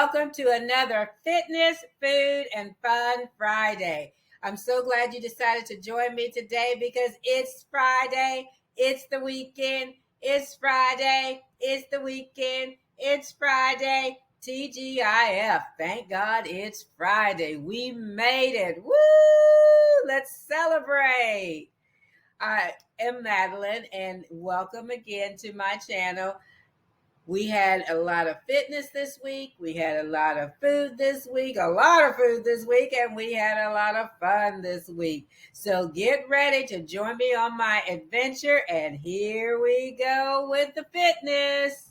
welcome to another Fitness, Food, and Fun Friday. I'm so glad you decided to join me today because it's Friday, it's the weekend, it's Friday, it's the weekend, it's Friday. TGIF. Thank God it's Friday. We made it. Woo! Let's celebrate. I am Madeline, and welcome again to my channel. We had a lot of fitness this week. We had a lot of food this week, and we had a lot of fun this week. So get ready to join me on my adventure, and here we go with the fitness.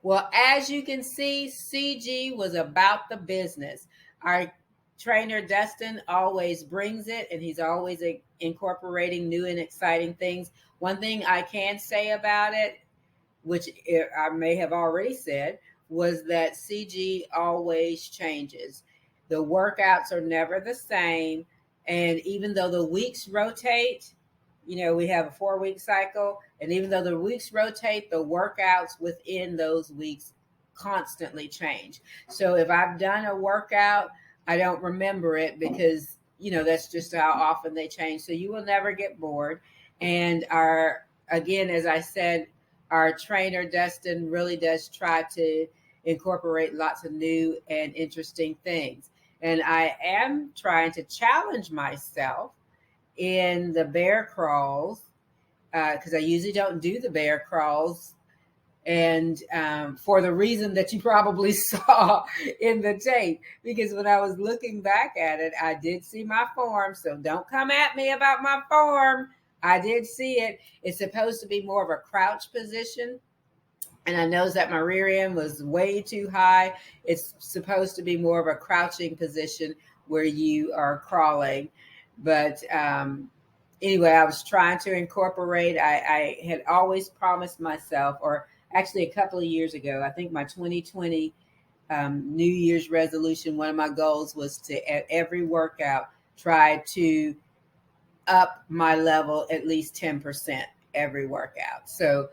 Well, as you can see, CG was about the business. Our trainer, Dustin, always brings it, and he's always incorporating new and exciting things. One thing I can say about it, which I may have already said, was that CG always changes. The workouts are never the same. And even though the weeks rotate, we have a 4-week cycle. And even though the weeks rotate, the workouts within those weeks constantly change. So if I've done a workout, I don't remember it because, that's just how often they change. So you will never get bored. And again, as I said, our trainer, Dustin, really does try to incorporate lots of new and interesting things. And I am trying to challenge myself in the bear crawls because I usually don't do the bear crawls. And for the reason that you probably saw in the tape, because when I was looking back at it, I did see my form. So don't come at me about my form. I did see it. It's supposed to be more of a crouch position. And I noticed that my rear end was way too high. It's supposed to be more of a crouching position where you are crawling. But anyway, I was trying to incorporate. I had always promised myself, or actually a couple of years ago, I think my 2020 New Year's resolution, one of my goals was to, at every workout, try to up my level at least 10% every workout. So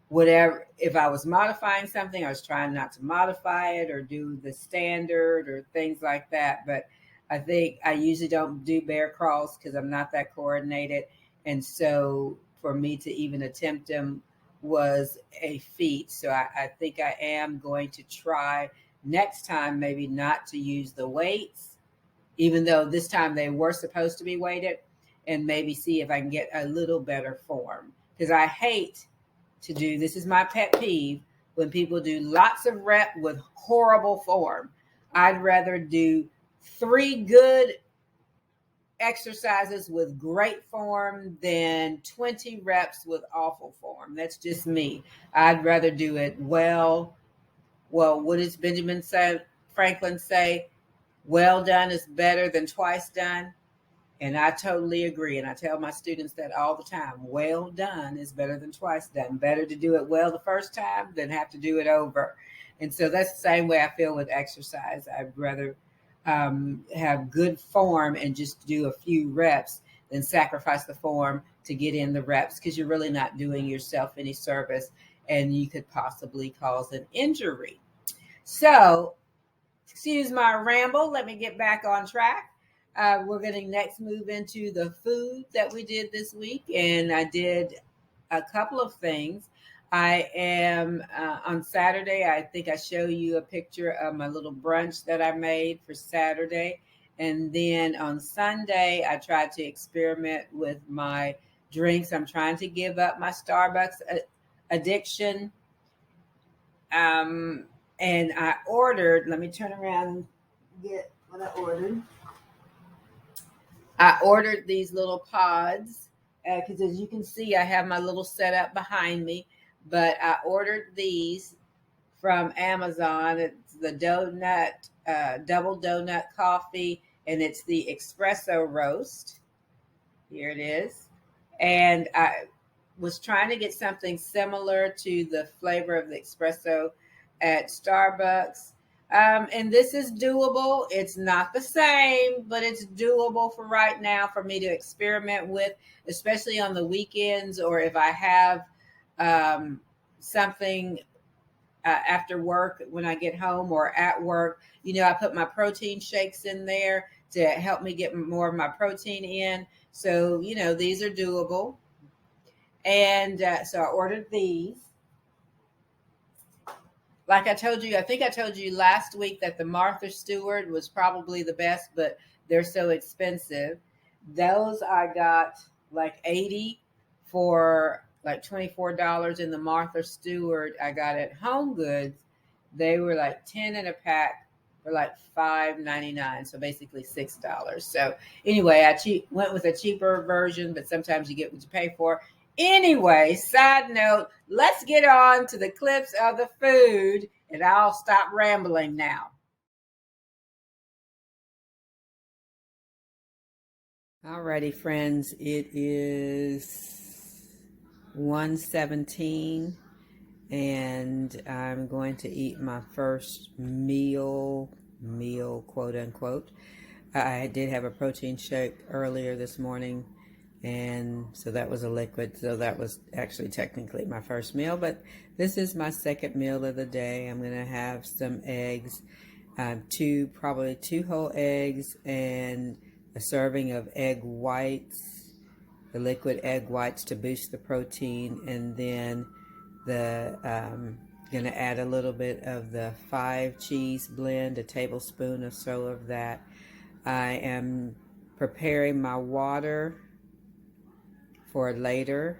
whatever, if I was modifying something, I was trying not to modify it or do the standard or things like that. But I think I usually don't do bear crawls because I'm not that coordinated. And so for me to even attempt them was a feat. So I think I am going to try next time, maybe not to use the weights, even though this time they were supposed to be weighted, and maybe see if I can get a little better form. Because I hate to do, this is my pet peeve, when people do lots of rep with horrible form. I'd rather do 3 good exercises with great form than 20 reps with awful form. That's just me. I'd rather do it well. What does Benjamin Franklin say? Well done is better than twice done. And I totally agree. And I tell my students that all the time. Well done is better than twice done. Better to do it well the first time than have to do it over. And so that's the same way I feel with exercise. I'd rather have good form and just do a few reps than sacrifice the form to get in the reps, because you're really not doing yourself any service and you could possibly cause an injury. So, excuse my ramble. Let me get back on track. We're going to next move into the food that we did this week. And I did a couple of things. I am on Saturday. I think I show you a picture of my little brunch that I made for Saturday. And then on Sunday, I tried to experiment with my drinks. I'm trying to give up my Starbucks addiction. And I ordered, let me turn around and get what I ordered. I ordered these little pods because as you can see, I have my little setup behind me, but I ordered these from Amazon. It's the donut, double donut coffee, and it's the espresso roast. Here it is. And I was trying to get something similar to the flavor of the espresso at Starbucks. And this is doable. It's not the same, but it's doable for right now for me to experiment with, especially on the weekends or if I have something after work when I get home or at work. You know, I put my protein shakes in there to help me get more of my protein in. So, you know, these are doable. And so I ordered these. Like I told you, I think I told you last week that the Martha Stewart was probably the best, but they're so expensive. Those I got like 80 for like $24. In the Martha Stewart I got at Home Goods, they were like 10 in a pack for like $5.99, so basically $6. So anyway, I went with a cheaper version, but sometimes you get what you pay for. Anyway, side note, let's get on to the clips of the food, and I'll stop rambling now. Alrighty, friends, it is 1:17, and I'm going to eat my first meal, quote unquote. I did have a protein shake earlier this morning, and so that was a liquid, so that was actually technically my first meal, but this is my second meal of the day. I'm going to have some eggs, probably two whole eggs, and a serving of egg whites, the liquid egg whites to boost the protein, and then going to add a little bit of the 5 cheese blend, a tablespoon or so of that. I am preparing my water for later.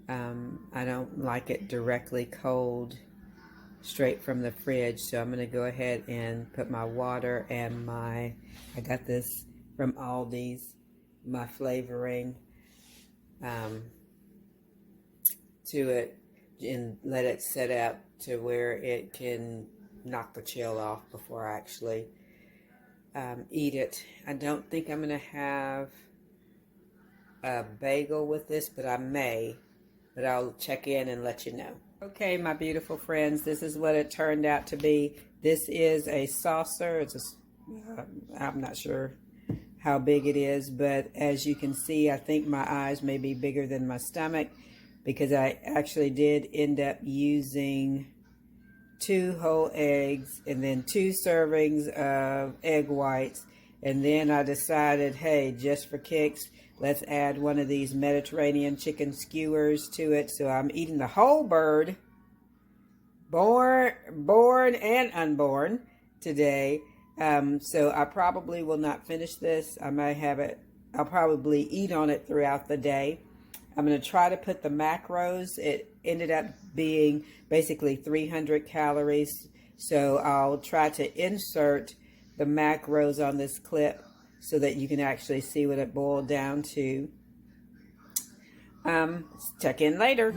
I don't like it directly cold, straight from the fridge, so I'm going to go ahead and put my water and I got this from Aldi's, my flavoring to it, and let it set up to where it can knock the chill off before I actually eat it. I don't think I'm going to have a bagel with this, but I may, but I'll check in and let you know. Okay, my beautiful friends, this is what it turned out to be. This is a saucer. It's I'm not sure how big it is, but as you can see, I think my eyes may be bigger than my stomach, because I actually did end up using 2 whole eggs and then 2 servings of egg whites, and then I decided, hey, just for kicks, let's add one of these Mediterranean chicken skewers to it. So I'm eating the whole bird, born and unborn today. So I probably will not finish this. I might have it, I'll probably eat on it throughout the day. I'm going to try to put the macros. It ended up being basically 300 calories. So I'll try to insert the macros on this clip so that you can actually see what it boiled down to. Check in later.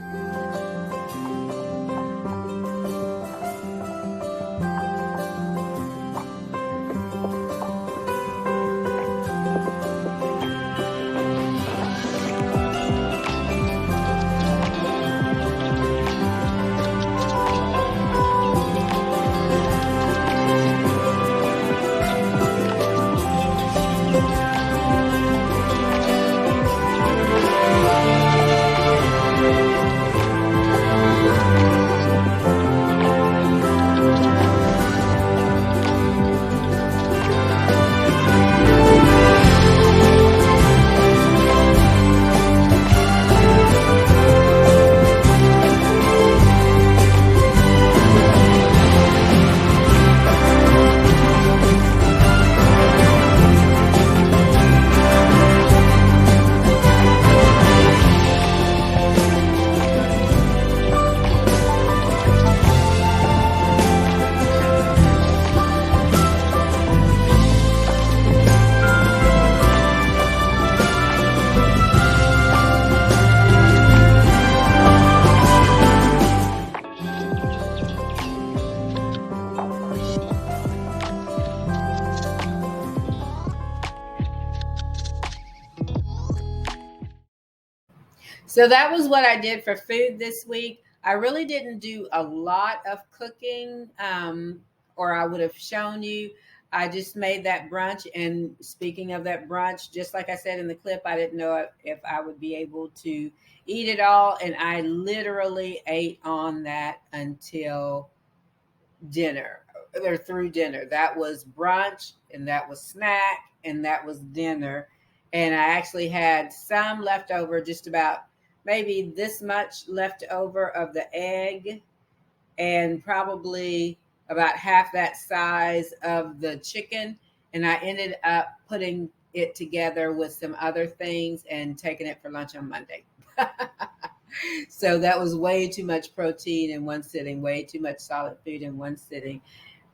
So that was what I did for food this week. I really didn't do a lot of cooking, or I would have shown you. I just made that brunch. And speaking of that brunch, just like I said in the clip, I didn't know if I would be able to eat it all. And I literally ate on that until dinner or through dinner. That was brunch, and that was snack, and that was dinner. And I actually had some left over, just about maybe this much left over of the egg, and probably about half that size of the chicken. And I ended up putting it together with some other things and taking it for lunch on Monday. So that was way too much protein in one sitting, way too much solid food in one sitting,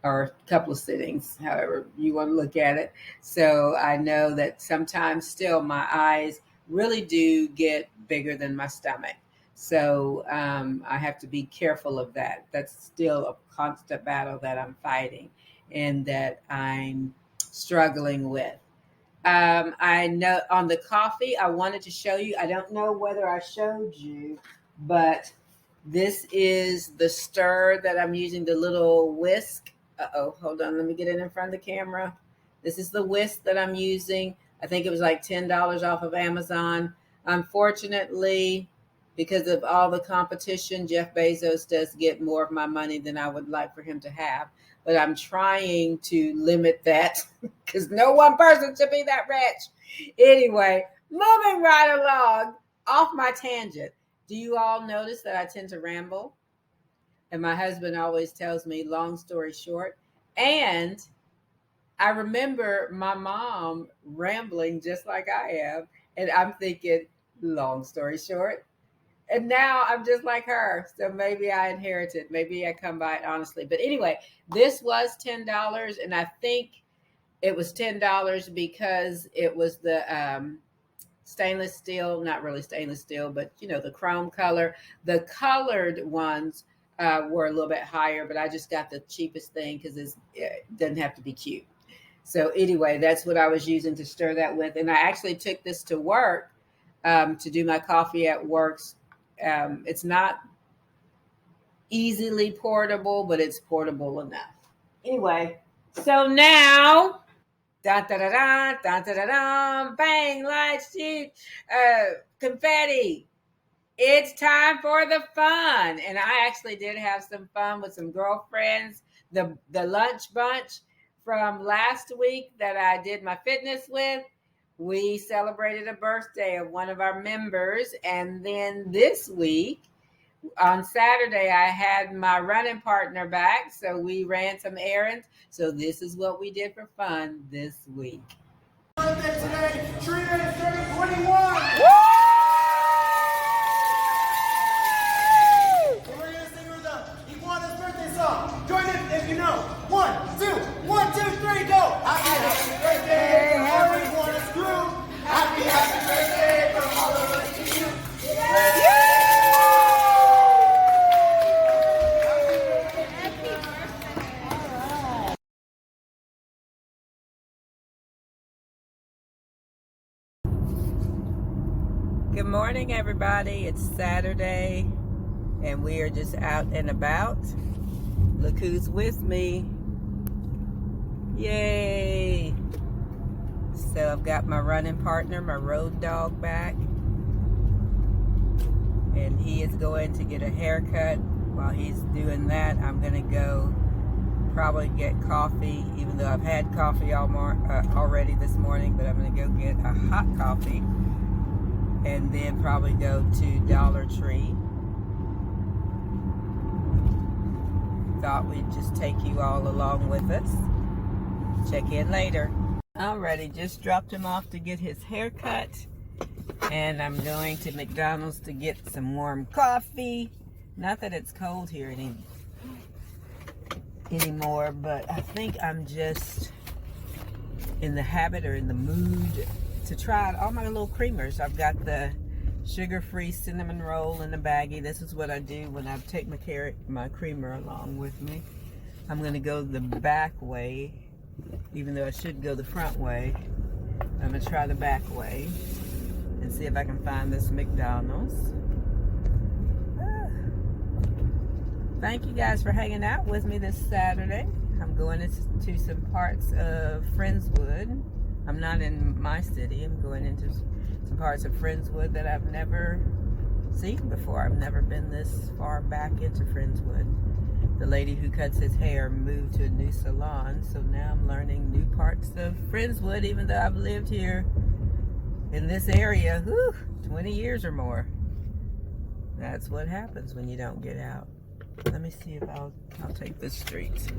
or a couple of sittings, however you want to look at it. So I know that sometimes still my eyes really do get bigger than my stomach. So I have to be careful of that. That's still a constant battle that I'm fighting and that I'm struggling with. I know on the coffee, I wanted to show you. I don't know whether I showed you, but this is the stir that I'm using, the little whisk. Uh-oh, hold on. Let me get it in front of the camera. This is the whisk that I'm using. I think it was like $10 off of Amazon. Unfortunately, because of all the competition, Jeff Bezos does get more of my money than I would like for him to have. But I'm trying to limit that because no one person should be that rich. Anyway, moving right along, off my tangent. Do you all notice that I tend to ramble? And my husband always tells me, long story short. And I remember my mom rambling just like I am. And I'm thinking, long story short. And now I'm just like her. So maybe I inherited. Maybe I come by it honestly. But anyway, this was $10. And I think it was $10 because it was the stainless steel, not really stainless steel, but the chrome color. The colored ones were a little bit higher, but I just got the cheapest thing because it doesn't have to be cute. So anyway, that's what I was using to stir that with. And I actually took this to work to do my coffee at work. It's not easily portable, but it's portable enough. Anyway, so now, da da da da da da da da, bang, lights, confetti. It's time for the fun, and I actually did have some fun with some girlfriends. The lunch bunch from last week that I did my fitness with. We celebrated a birthday of one of our members. And then this week, on Saturday, I had my running partner back. So we ran some errands. So this is what we did for fun this week. Birthday today, Trina is turning 21. Woo! So we're going to sing her the Iguana's birthday song. Join in if you know. 1, 2, 1, 2, 3, go! Happy birthday from all the Iguana's crew. Happy birthday from all of us to you. Good morning, everybody. It's Saturday, and we are just out and about. Look who's with me. Yay! So I've got my running partner, my road dog, back. And he is going to get a haircut. While he's doing that, I'm going to go probably get coffee, even though I've had coffee already this morning, but I'm going to go get a hot coffee. And then probably go to Dollar Tree. Thought we'd just take you all along with us. Check in later. Alrighty, just dropped him off to get his hair cut. And I'm going to McDonald's to get some warm coffee. Not that it's cold here anymore, but I think I'm just in the habit or in the mood to try all my little creamers. I've got the sugar-free cinnamon roll in the baggie. This is what I do when I take my creamer along with me. I'm going to go the back way, even though I should go the front way. I'm going to try the back way. and see if I can find this McDonald's. Thank you guys for hanging out with me this Saturday. I'm going into some parts of Friendswood. I'm not in my city. I'm going into some parts of Friendswood that I've never seen before. I've never been this far back into Friendswood. The lady who cuts his hair moved to a new salon, so now I'm learning new parts of Friendswood, even though I've lived here in this area, 20 years or more. That's what happens when you don't get out. Let me see if I'll take this street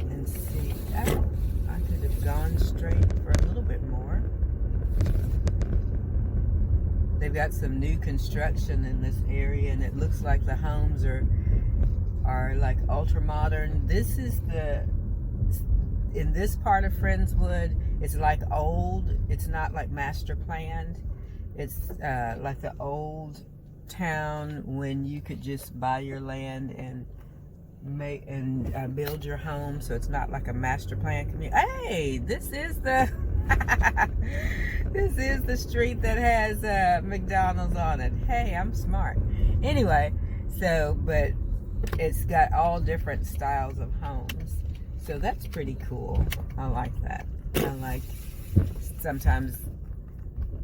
and see. Oh, I could have gone straight for a little bit more. They've got some new construction in this area, and it looks like the homes are like ultra modern. This is in this part of Friendswood, it's like old. It's not like master planned. It's like the old town when you could just buy your land and build your home. So it's not like a master plan community. Hey, this is the this is the street that has McDonald's on it. Hey, I'm smart. Anyway, but it's got all different styles of homes, so that's pretty cool. I like that. I like sometimes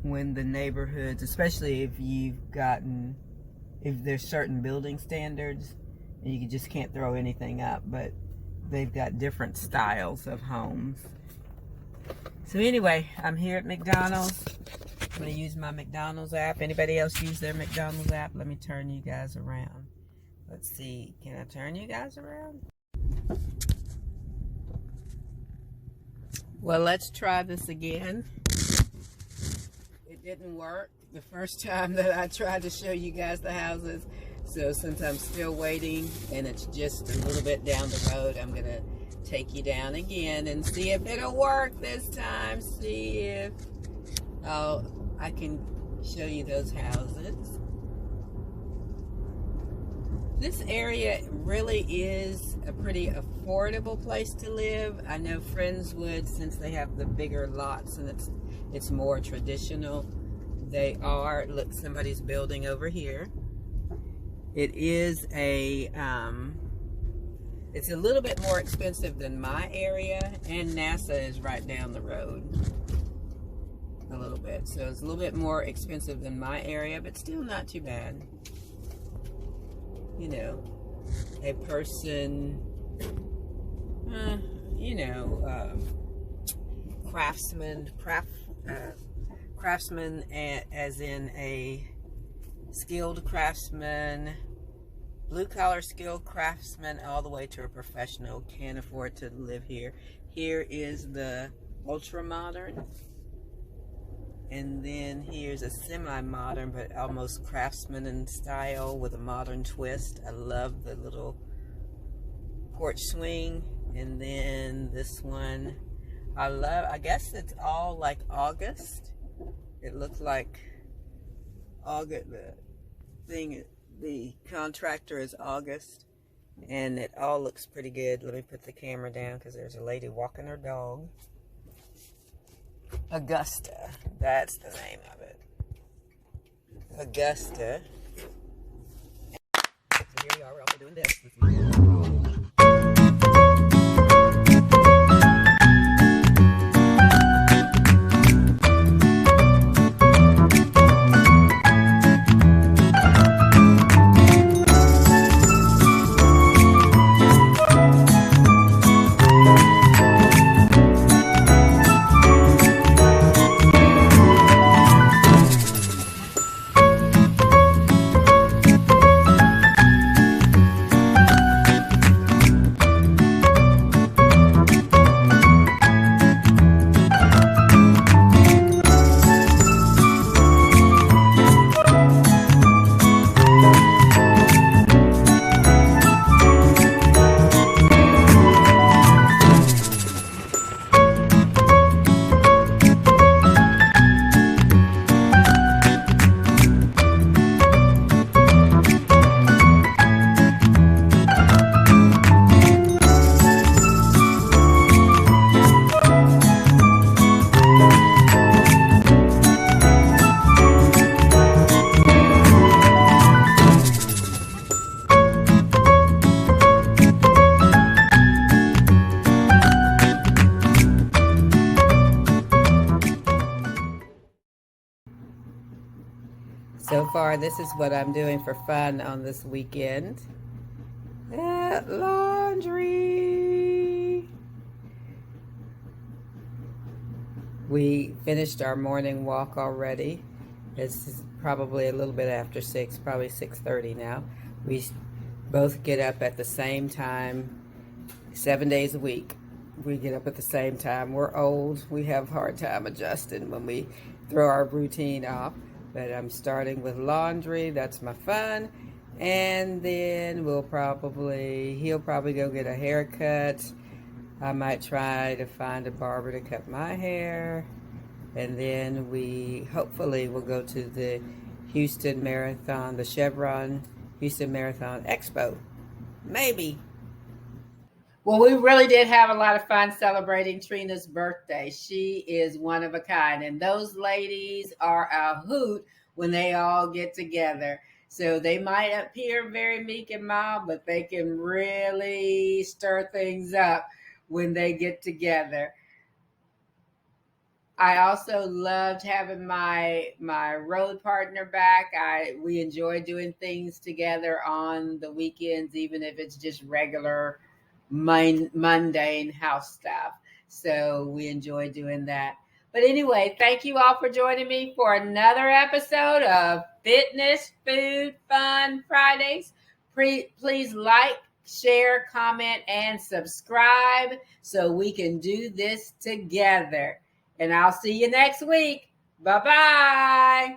when the neighborhoods, especially if there's certain building standards, and you just can't throw anything up, but they've got different styles of homes. So anyway, I'm here at McDonald's. I'm going to use my McDonald's app. Anybody else use their McDonald's app? Let me turn you guys around. Let's see. Can I turn you guys around? Well, let's try this again. It didn't work the first time that I tried to show you guys the houses. So since I'm still waiting and it's just a little bit down the road, I'm going to take you down again and see if it'll work this time. See if I can show you those houses. This area really is a pretty affordable place to live. I know Friendswood, since they have the bigger lots and it's more traditional, they are. Look, somebody's building over here. It is it's a little bit more expensive than my area, and NASA is right down the road a little bit. So it's a little bit more expensive than my area, but still not too bad. You know, a person, craftsman, as in a skilled craftsman, blue-collar skilled craftsman, all the way to a professional, can afford to live here. Here is the ultra-modern, and then here's a semi-modern, but almost craftsman in style with a modern twist. I love the little porch swing. And then this one, I guess it's all like August. It looks like August. The contractor is August, and it all looks pretty good. Let me put the camera down because there's a lady walking her dog. Augusta, that's the name of it. Augusta. So here we are, we're also doing this. far, this is what I'm doing for fun on this weekend. Laundry. We finished our morning walk already. It's probably a little bit after 6, probably 6:30 now. We both get up at the same time, 7 days a week. We get up at the same time. We're old. We have a hard time adjusting when we throw our routine off. But I'm starting with laundry. That's my fun. And then he'll probably go get a haircut. I might try to find a barber to cut my hair. And then we hopefully will go to the Houston Marathon, the Chevron Houston Marathon Expo. Maybe. Well, we really did have a lot of fun celebrating Trina's birthday. She is one of a kind, and those ladies are a hoot when they all get together. So they might appear very meek and mild, but they can really stir things up when they get together. I also loved having my road partner back. We enjoy doing things together on the weekends, even if it's just regular mundane house stuff. So we enjoy doing that. But anyway, thank you all for joining me for another episode of Fitness, Food, Fun Fridays. Please like, share, comment, and subscribe so we can do this together. And I'll see you next week. Bye-bye.